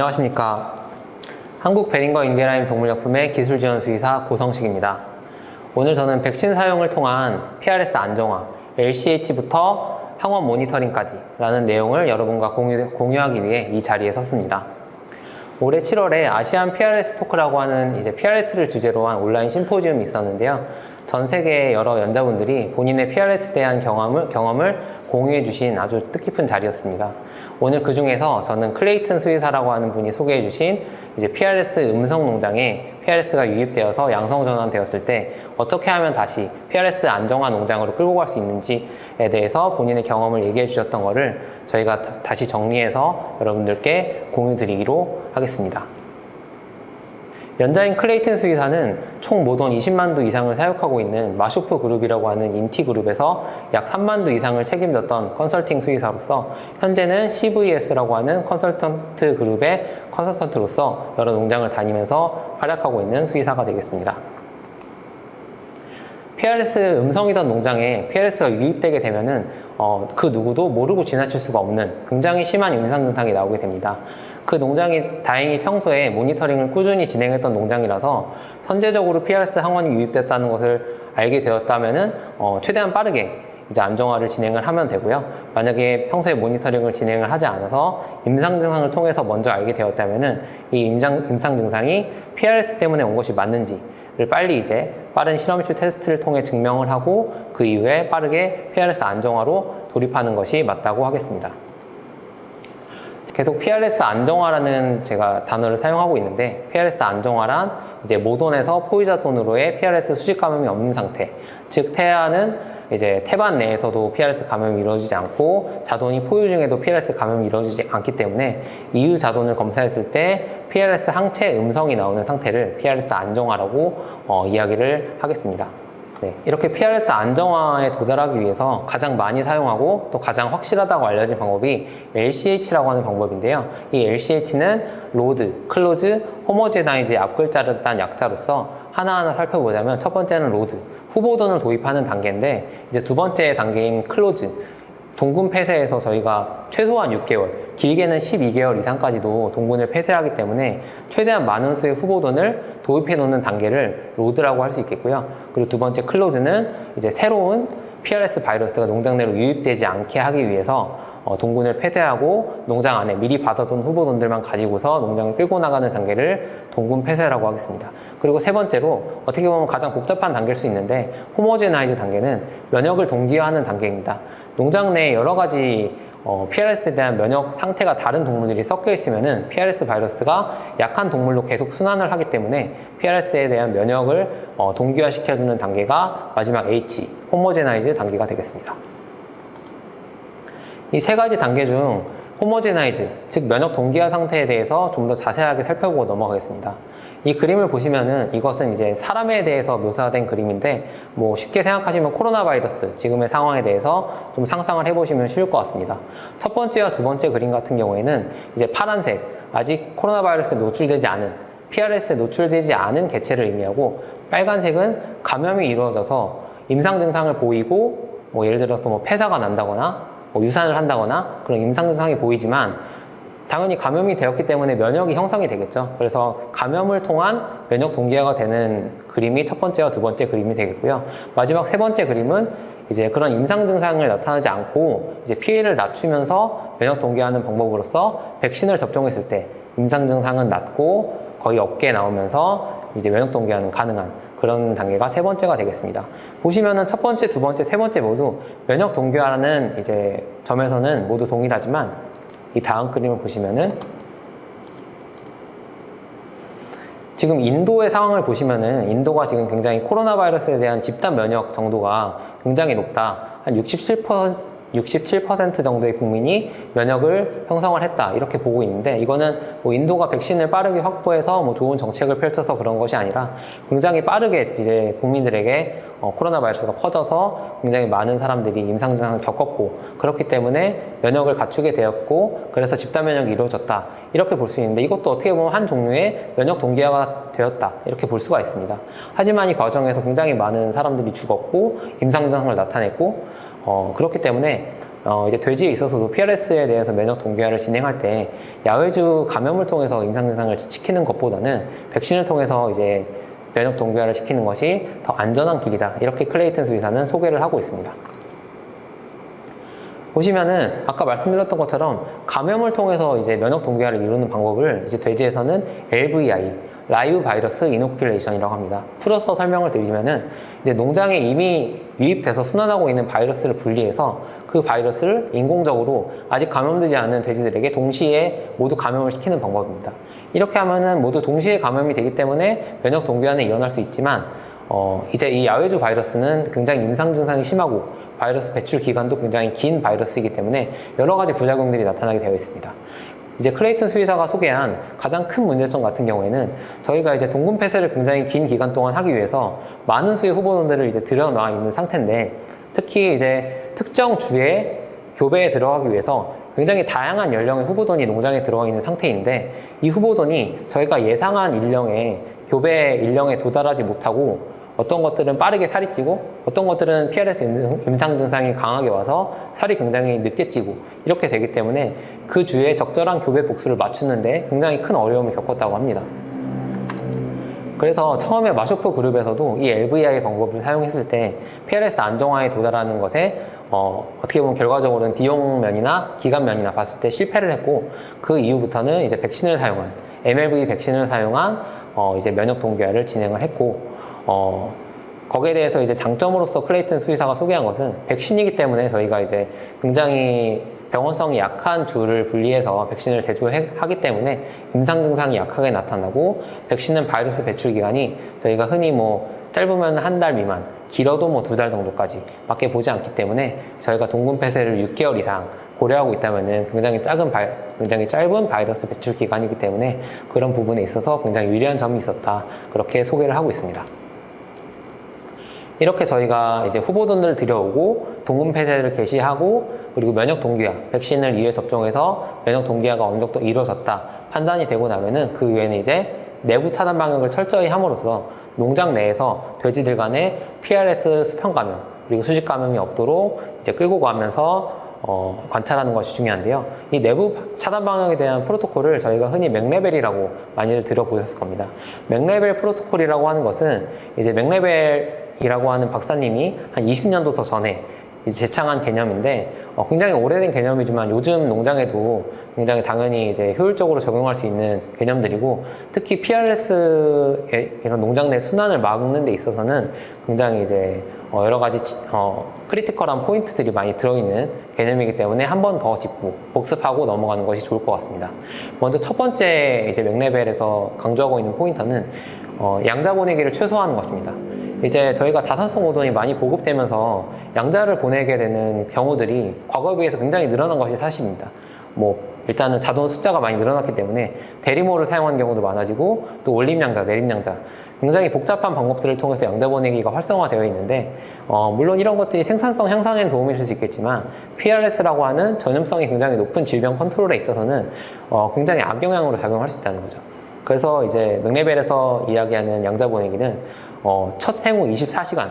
안녕하십니까. 한국 베링거 인디라인 동물약품의 기술지원 수의사 고성식입니다. 오늘 저는 백신 사용을 통한 PRS 안정화, LCH부터 항원 모니터링까지 라는 내용을 여러분과 공유하기 위해 이 자리에 섰습니다. 올해 7월에 아시안 PRS 토크라고 하는 PRS를 주제로 한 온라인 심포지움이 있었는데요. 전 세계의 여러 연자분들이 본인의 PRS에 대한 경험을 공유해 주신 아주 뜻깊은 자리였습니다. 오늘 그 중에서 저는 클레이튼 수의사라고 하는 분이 소개해 주신 PRS 음성 농장에 PRS가 유입되어서 양성 전환되었을 때 어떻게 하면 다시 PRS 안정화 농장으로 끌고 갈 수 있는지에 대해서 본인의 경험을 얘기해 주셨던 거를 저희가 다시 정리해서 여러분들께 공유 드리기로 하겠습니다. 연자인 클레이튼 수의사는 총 모돈 20만 두 이상을 사육하고 있는 마쇼프 그룹이라고 하는 인티 그룹에서 약 3만 두 이상을 책임졌던 컨설팅 수의사로서 현재는 CVS라고 하는 컨설턴트 그룹의 컨설턴트로서 여러 농장을 다니면서 활약하고 있는 수의사가 되겠습니다. PRS 음성이던 농장에 PRS가 유입되게 되면은 그 누구도 모르고 지나칠 수가 없는 굉장히 심한 임상 증상이 나오게 됩니다. 그 농장이 다행히 평소에 모니터링을 꾸준히 진행했던 농장이라서 선제적으로 PRS 항원이 유입됐다는 것을 알게 되었다면은 최대한 빠르게 안정화를 진행을 하면 되고요. 만약에 평소에 모니터링을 진행을 하지 않아서 임상 증상을 통해서 먼저 알게 되었다면은 이 임상 증상이 PRS 때문에 온 것이 맞는지를 빨리 빠른 실험실 테스트를 통해 증명을 하고 그 이후에 빠르게 PRS 안정화로 돌입하는 것이 맞다고 하겠습니다. 계속 PRS 안정화라는 제가 단어를 사용하고 있는데, PRS 안정화란 모돈에서 포유자돈으로의 PRS 수직 감염이 없는 상태, 즉 태아는 태반 내에서도 PRS 감염이 이루어지지 않고 자돈이 포유 중에도 PRS 감염이 이루어지지 않기 때문에 이유 자돈을 검사했을 때 PRS 항체 음성이 나오는 상태를 PRS 안정화라고 이야기를 하겠습니다. 네, 이렇게 PRS 안정화에 도달하기 위해서 가장 많이 사용하고 또 가장 확실하다고 알려진 방법이 LCH라고 하는 방법인데요. 이 LCH는 로드, 클로즈, 호모제나이즈의 앞글자를 딴 약자로서 하나하나 살펴보자면 첫 번째는 로드, 후보돈을 도입하는 단계인데 두 번째 단계인 클로즈, 동군 폐쇄에서 저희가 최소한 6개월, 길게는 12개월 이상까지도 동군을 폐쇄하기 때문에 최대한 많은 수의 후보돈을 도입해 놓는 단계를 로드라고 할 수 있겠고요. 그리고 두 번째 클로즈는 새로운 PRS 바이러스가 농장 내로 유입되지 않게 하기 위해서 동군을 폐쇄하고 농장 안에 미리 받아둔 후보돈들만 가지고서 농장을 끌고 나가는 단계를 동군 폐쇄라고 하겠습니다. 그리고 세 번째로 어떻게 보면 가장 복잡한 단계일 수 있는데 호모제나이즈 단계는 면역을 동기화하는 단계입니다. 농장 내에 여러 가지 PRS에 대한 면역 상태가 다른 동물들이 섞여 있으면은 PRS 바이러스가 약한 동물로 계속 순환을 하기 때문에 PRS에 대한 면역을 동기화시켜주는 단계가 마지막 H, 호모제나이즈 단계가 되겠습니다. 이 세 가지 단계 중 호모제나이즈, 즉 면역 동기화 상태에 대해서 좀 더 자세하게 살펴보고 넘어가겠습니다. 이 그림을 보시면은 이것은 사람에 대해서 묘사된 그림인데 쉽게 생각하시면 코로나 바이러스 지금의 상황에 대해서 좀 상상을 해보시면 쉬울 것 같습니다. 첫 번째와 두 번째 그림 같은 경우에는 파란색, 아직 코로나 바이러스에 노출되지 않은, PRS에 노출되지 않은 개체를 의미하고, 빨간색은 감염이 이루어져서 임상 증상을 보이고 예를 들어서 폐사가 난다거나 유산을 한다거나 그런 임상 증상이 보이지만 당연히 감염이 되었기 때문에 면역이 형성이 되겠죠. 그래서 감염을 통한 면역 동기화가 되는 그림이 첫 번째와 두 번째 그림이 되겠고요. 마지막 세 번째 그림은 그런 임상 증상을 나타나지 않고 피해를 낮추면서 면역 동기화하는 방법으로서 백신을 접종했을 때 임상 증상은 낮고 거의 없게 나오면서 면역 동기화는 가능한 그런 단계가 세 번째가 되겠습니다. 보시면은 첫 번째, 두 번째, 세 번째 모두 면역 동기화라는 점에서는 모두 동일하지만 이 다음 그림을 보시면은 지금 인도의 상황을 보시면은 인도가 지금 굉장히 코로나 바이러스에 대한 집단 면역 정도가 굉장히 높다. 한 67% 정도의 국민이 면역을 형성을 했다. 이렇게 보고 있는데 이거는 인도가 백신을 빠르게 확보해서 좋은 정책을 펼쳐서 그런 것이 아니라 굉장히 빠르게 국민들에게 코로나 바이러스가 퍼져서 굉장히 많은 사람들이 임상 증상을 겪었고 그렇기 때문에 면역을 갖추게 되었고 그래서 집단 면역이 이루어졌다. 이렇게 볼 수 있는데 이것도 어떻게 보면 한 종류의 면역 동기화가 되었다. 이렇게 볼 수가 있습니다. 하지만 이 과정에서 굉장히 많은 사람들이 죽었고 임상 증상을 나타냈고 그렇기 때문에 이제 돼지에 있어서도 PRS에 대해서 면역 동기화를 진행할 때 야외주 감염을 통해서 임상 증상을 시키는 것보다는 백신을 통해서 이제 면역 동기화를 시키는 것이 더 안전한 길이다. 이렇게 클레이튼 수의사는 소개를 하고 있습니다. 보시면은 아까 말씀드렸던 것처럼 감염을 통해서 이제 면역 동기화를 이루는 방법을 이제 돼지에서는 LVI, 라이브 바이러스 이노큘레이션이라고 합니다. 풀어서 설명을 드리면은 이제 농장에 이미 유입돼서 순환하고 있는 바이러스를 분리해서 그 바이러스를 인공적으로 아직 감염되지 않은 돼지들에게 동시에 모두 감염을 시키는 방법입니다. 이렇게 하면은 모두 동시에 감염이 되기 때문에 면역 동기화는 일어날 수 있지만 이제 이 야외주 바이러스는 굉장히 임상 증상이 심하고 바이러스 배출 기간도 굉장히 긴 바이러스이기 때문에 여러 가지 부작용들이 나타나게 되어 있습니다. 이제 클레이튼 수의사가 소개한 가장 큰 문제점 같은 경우에는 저희가 이제 동군 폐쇄를 굉장히 긴 기간 동안 하기 위해서 많은 수의 후보돈들을 이제 들여놔 있는 상태인데 특히 이제 특정 주에 교배에 들어가기 위해서 굉장히 다양한 연령의 후보돈이 농장에 들어가 있는 상태인데 이 후보돈이 저희가 예상한 교배 일령에 도달하지 못하고 어떤 것들은 빠르게 살이 찌고 어떤 것들은 PRS 임상 증상이 강하게 와서 살이 굉장히 늦게 찌고 이렇게 되기 때문에 그 주에 적절한 교배 복수를 맞추는데 굉장히 큰 어려움을 겪었다고 합니다. 그래서 처음에 마쇼프 그룹에서도 이 LVI 방법을 사용했을 때 PRS 안정화에 도달하는 것에 어떻게 보면 결과적으로는 비용면이나 기간면이나 봤을 때 실패를 했고 그 이후부터는 이제 백신을 사용한 MLV 백신을 사용한 이제 면역 동기화를 진행을 했고 거기에 대해서 이제 장점으로서 클레이튼 수의사가 소개한 것은 백신이기 때문에 저희가 이제 굉장히 병원성이 약한 주를 분리해서 백신을 제조하기 때문에 임상 증상이 약하게 나타나고 백신은 바이러스 배출 기간이 저희가 흔히 뭐 짧으면 한 달 미만, 길어도 뭐 2달 정도까지 밖에 보지 않기 때문에 저희가 동군 폐쇄를 6개월 이상 고려하고 있다면은 굉장히 짧은 바이러스 배출 기간이기 때문에 그런 부분에 있어서 굉장히 유리한 점이 있었다. 그렇게 소개를 하고 있습니다. 이렇게 저희가 이제 후보돈을 들여오고 동군 폐쇄를 개시하고 그리고 면역 동기화, 백신을 2회 접종해서 면역 동기화가 어느 정도 이루어졌다 판단이 되고 나면은 그 이후에는 이제 내부 차단 방역을 철저히 함으로써 농장 내에서 돼지들 간에 PRS 수평 감염 그리고 수직 감염이 없도록 이제 끌고 가면서 관찰하는 것이 중요한데요. 이 내부 차단 방역에 대한 프로토콜을 저희가 흔히 맥레벨이라고 많이들 들어보셨을 겁니다. 맥레벨 프로토콜이라고 하는 것은 이제 맥레벨이라고 하는 박사님이 한 20년도 더 전에 제창한 개념인데 굉장히 오래된 개념이지만 요즘 농장에도 굉장히 당연히 이제 효율적으로 적용할 수 있는 개념들이고 특히 PRS의 이런 농장 내 순환을 막는 데 있어서는 굉장히 이제 여러 가지 크리티컬한 포인트들이 많이 들어있는 개념이기 때문에 한 번 더 짚고 복습하고 넘어가는 것이 좋을 것 같습니다. 먼저 첫 번째 이제 맥레벨에서 강조하고 있는 포인트는 양자 보내기를 최소화하는 것입니다. 이제 저희가 다산성 오돈이 많이 보급되면서 양자를 보내게 되는 경우들이 과거에 비해서 굉장히 늘어난 것이 사실입니다. 일단은 자돈 숫자가 많이 늘어났기 때문에 대리모를 사용하는 경우도 많아지고 또 올림양자, 내림양자 굉장히 복잡한 방법들을 통해서 양자 보내기가 활성화되어 있는데 물론 이런 것들이 생산성 향상에 도움이 될 수 있겠지만 PRS라고 하는 전염성이 굉장히 높은 질병 컨트롤에 있어서는 굉장히 악영향으로 작용할 수 있다는 거죠. 그래서 이제 맥레벨에서 이야기하는 양자 보내기는 첫 생후 24시간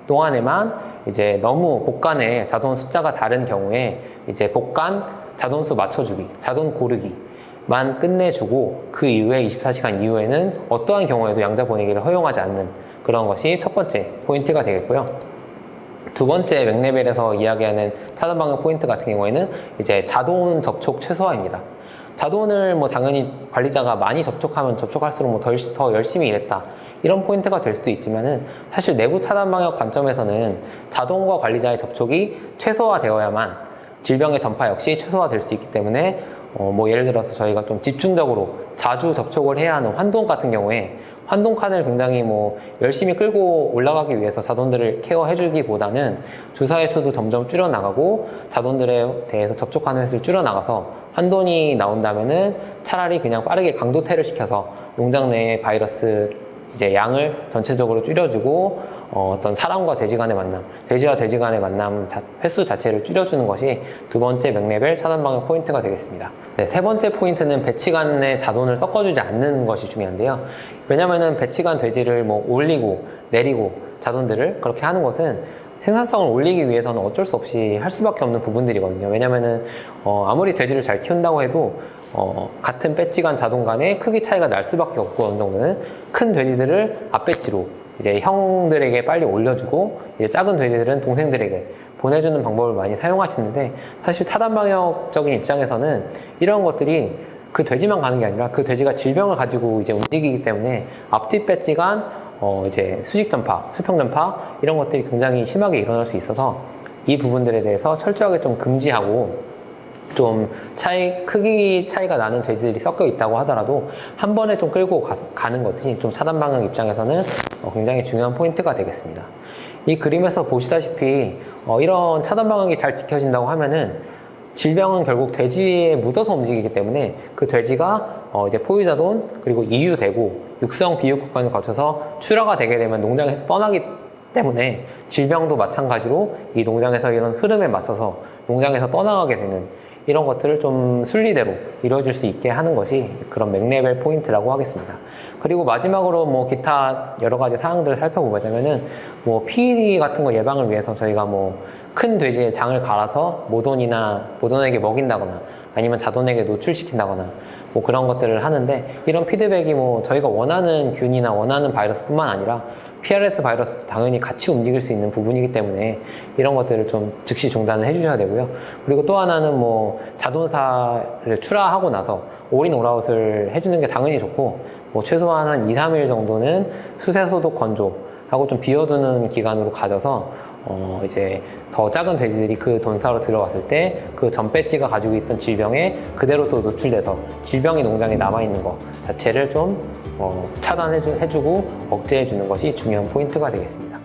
동안에만 이제 너무 복간의 자돈 숫자가 다른 경우에 이제 복간 자돈수 맞춰주기, 자돈 고르기만 끝내주고 그 이후에 24시간 이후에는 어떠한 경우에도 양자 보내기를 허용하지 않는 그런 것이 첫 번째 포인트가 되겠고요. 두 번째 맥레벨에서 이야기하는 차단 방역 포인트 같은 경우에는 이제 자돈 접촉 최소화입니다. 자돈을 당연히 관리자가 많이 접촉하면 접촉할수록 더 열심히 일했다. 이런 포인트가 될 수도 있지만은 사실 내부 차단 방역 관점에서는 자돈과 관리자의 접촉이 최소화되어야만 질병의 전파 역시 최소화될 수 있기 때문에 예를 들어서 저희가 좀 집중적으로 자주 접촉을 해야 하는 환동 같은 경우에 환동 칸을 굉장히 열심히 끌고 올라가기 위해서 자돈들을 케어해주기보다는 주사 횟수도 점점 줄여나가고 자돈들에 대해서 접촉하는 횟수를 줄여나가서 환돈이 나온다면은 차라리 그냥 빠르게 강도태를 시켜서 농장 내의 바이러스 이제 양을 전체적으로 줄여주고 어떤 사람과 돼지 간의 만남, 돼지와 돼지 간의 만남 횟수 자체를 줄여주는 것이 두 번째 맥레벨 차단 방역 포인트가 되겠습니다. 네, 세 번째 포인트는 배치 간의 자돈을 섞어주지 않는 것이 중요한데요. 왜냐면은 배치 간 돼지를 올리고 내리고 자돈들을 그렇게 하는 것은 생산성을 올리기 위해서는 어쩔 수 없이 할 수밖에 없는 부분들이거든요. 왜냐면은 아무리 돼지를 잘 키운다고 해도 같은 배지간 자동 간에 크기 차이가 날 수밖에 없고, 어느 정도는 큰 돼지들을 앞배지로 이제 형들에게 빨리 올려주고, 이제 작은 돼지들은 동생들에게 보내주는 방법을 많이 사용하시는데, 사실 차단 방역적인 입장에서는 이런 것들이 그 돼지만 가는 게 아니라 그 돼지가 질병을 가지고 이제 움직이기 때문에 앞뒤 배지간 이제 수직 전파, 수평 전파 이런 것들이 굉장히 심하게 일어날 수 있어서 이 부분들에 대해서 철저하게 좀 금지하고, 좀 크기 차이가 나는 돼지들이 섞여 있다고 하더라도 한 번에 좀 끌고 가는 것이 좀 차단 방역 입장에서는 굉장히 중요한 포인트가 되겠습니다. 이 그림에서 보시다시피 이런 차단 방역이 잘 지켜진다고 하면은 질병은 결국 돼지에 묻어서 움직이기 때문에 그 돼지가 이제 포유자돈 그리고 이유되고 육성 비육 구간을 거쳐서 출하가 되게 되면 농장에서 떠나기 때문에 질병도 마찬가지로 이 농장에서 이런 흐름에 맞춰서 농장에서 떠나가게 되는 이런 것들을 좀 순리대로 이루어질 수 있게 하는 것이 그런 맥레벨 포인트라고 하겠습니다. 그리고 마지막으로 뭐 기타 여러 가지 사항들을 살펴보자면은 뭐 PED 같은 거 예방을 위해서 저희가 뭐 큰 돼지의 장을 갈아서 모돈에게 먹인다거나 아니면 자돈에게 노출시킨다거나 뭐 그런 것들을 하는데, 이런 피드백이 뭐 저희가 원하는 균이나 원하는 바이러스뿐만 아니라 PRS 바이러스도 당연히 같이 움직일 수 있는 부분이기 때문에 이런 것들을 좀 즉시 중단을 해주셔야 되고요. 그리고 또 하나는 뭐 자돈사를 출하하고 나서 올인 올아웃을 해주는 게 당연히 좋고, 뭐 최소한 한 2, 3일 정도는 수세 소독 건조하고 좀 비워두는 기간으로 가져서 이제 더 작은 돼지들이 그 돈사로 들어갔을 때 그 전 배지가 가지고 있던 질병에 그대로 또 노출돼서 질병이 농장에 남아있는 것 자체를 좀 차단해주고 억제해주는 것이 중요한 포인트가 되겠습니다.